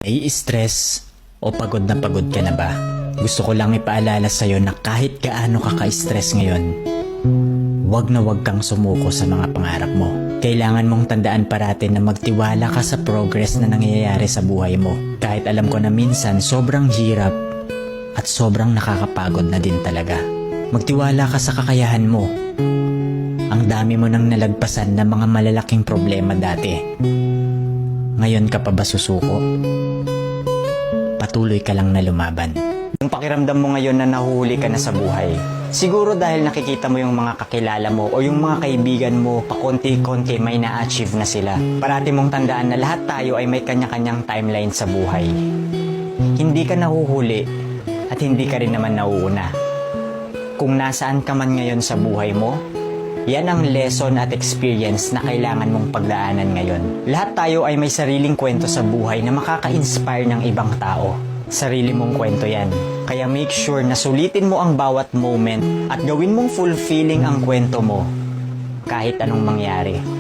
Nai-stress o pagod na pagod ka na ba? Gusto ko lang ipaalala sa'yo na kahit gaano ka ka-stress ngayon, wag na wag kang sumuko sa mga pangarap mo. Kailangan mong tandaan parati na magtiwala ka sa progress na nangyayari sa buhay mo. Kahit alam ko na minsan sobrang hirap at sobrang nakakapagod na din talaga. Magtiwala ka sa kakayahan mo. Ang dami mo nang nalagpasan na mga malalaking problema dati. Ngayon ka pa ba susuko? Patuloy ka lang na lumaban. Yung pakiramdam mo ngayon na nahuhuli ka na sa buhay, siguro dahil nakikita mo yung mga kakilala mo o yung mga kaibigan mo, pakonti-konti may na-achieve na sila. Parati mong tandaan na lahat tayo ay may kanya-kanyang timeline sa buhay. Hindi ka nahuhuli at hindi ka rin naman nauuna. Kung nasaan ka man ngayon sa buhay mo, yan ang lesson at experience na kailangan mong pagdaanan ngayon. Lahat tayo ay may sariling kwento sa buhay na makaka-inspire ng ibang tao. Sarili mong kwento yan. Kaya make sure na sulitin mo ang bawat moment at gawin mong fulfilling ang kwento mo kahit anong mangyari.